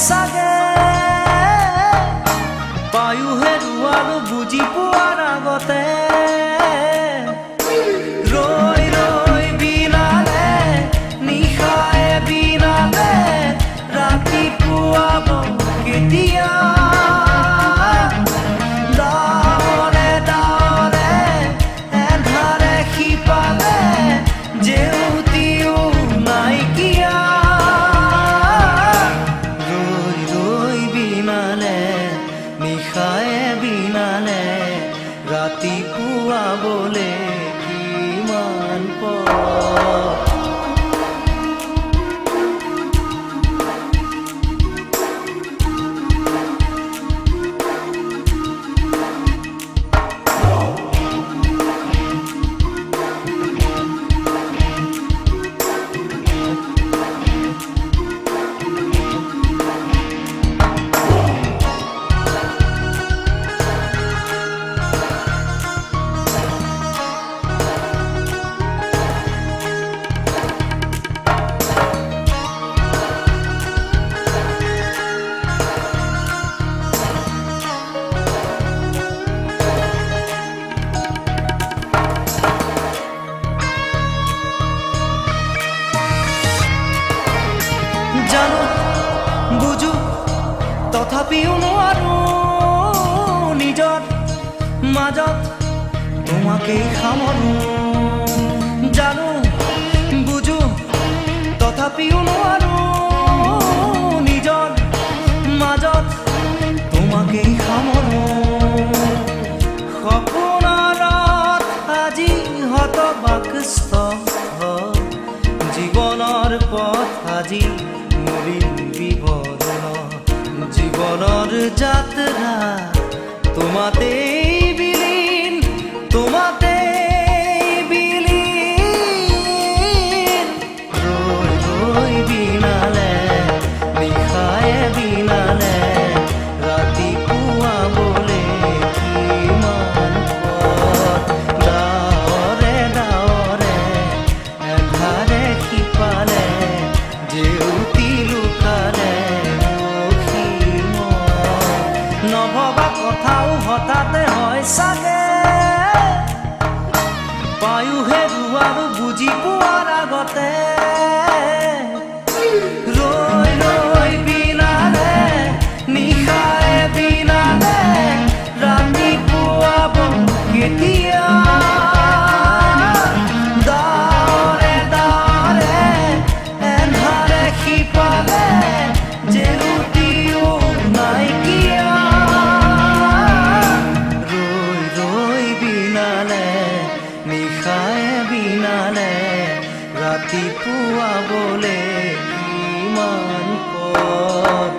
চাগে পায়ো হেৰুৱালো বুজি পোৱাৰ আগতে ৰৈ ৰৈ বিনালে নিশাই বিনালে ৰাতিপুৱাব কেতিয়া ৰাতিপুৱা বলে কিমান জানো বুঝো তথাপিও নোৱাৰো নিজৰ মাজত তোমাকেই সামৰো জানো বুঝো তথাপিও নোৱাৰো নিজৰ মাজত তোমাকেই সামৰো সপোনত আজি হতবাকস্থ জীৱনৰ পথ আজি জীবনৰ যাত্ৰা তোমাতে বিলীন তোমাতে বিলীন ৰৈ ৰৈ বিনালে নিশাই বিনালে ৰাতিপুৱা বলে কিমান ডাৱৰে ডাৱৰে এধাৰে সিপালে জেউতি লুকালে নভবা কথাও হঠাতে হয় চাগে পায়ো হেৰুৱালো বুজি পোৱাৰ আগতে ৰৈ ৰৈ বিনালে নিশাই বিনালে ৰাতিপুৱা কেতিয়া ডাৱৰে ডাৱৰে এন্ধাৰে সিপালে জেউতিও নাইকিয়া নিশাই বিনালে ৰাতিপুৱা বলে কিমান পথ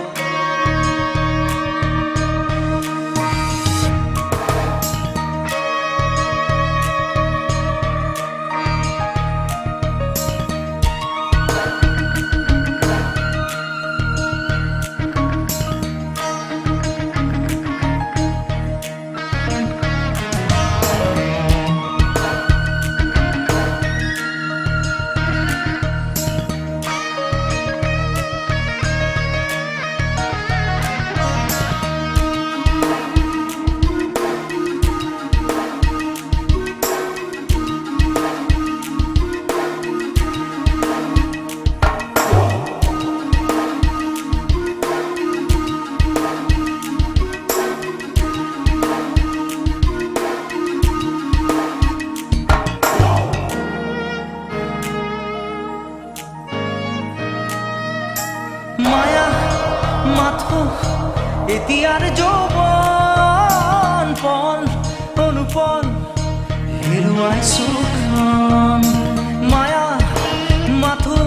মায়া মাথো এতিয়াৰ যৌৱন পণ অনুপণ হেৰুৱাইছো মায়া মাথো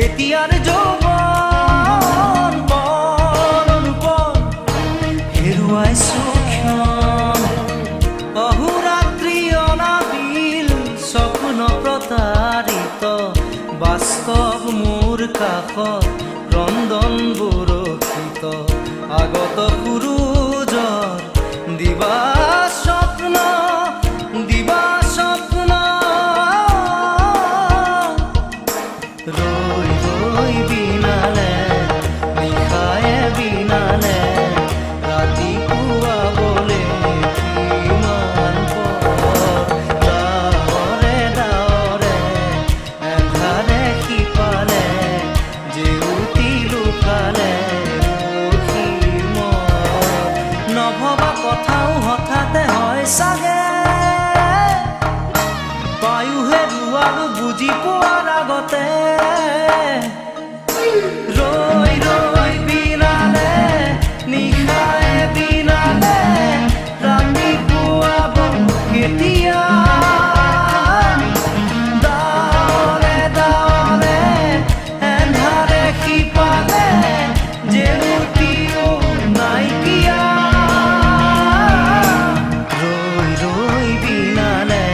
এতিয়াৰ যৌৱন পণ অনুপণ হেৰুৱাইছো অহোৰাত্ৰি অনাবিল স্বপ্ন প্ৰতাৰিত বাস্তৱ মোৰ কাষত ৰন্ধন বৰষিত আগত সূৰুজৰ দিবা স্বপ্ন ৰৈ ৰৈ বিনালে নিশাই বুজি পোৱাৰ আগতে ৰৈ ৰৈ বিনালে নিশায়ে বিনালে ৰাতি পুৱাব কেতিয়া দাৱলে দাৱলে এন্ধাৰে সিপালে জেউতিও নাইকিয়া ৰৈ ৰৈ বিনালে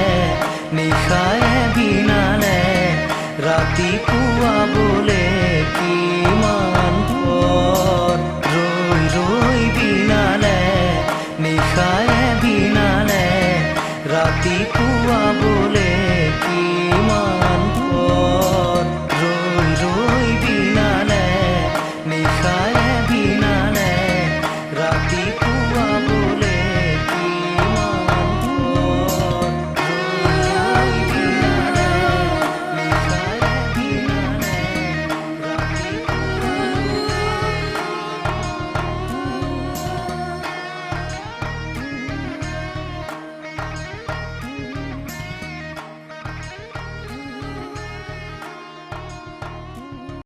নিশায়ে বিনালে ৰাতি পুৱাবলে কিমান পৰ ৰৈ ৰৈ বিনালে নিশায়ে বিনালে ৰাতি পুৱাব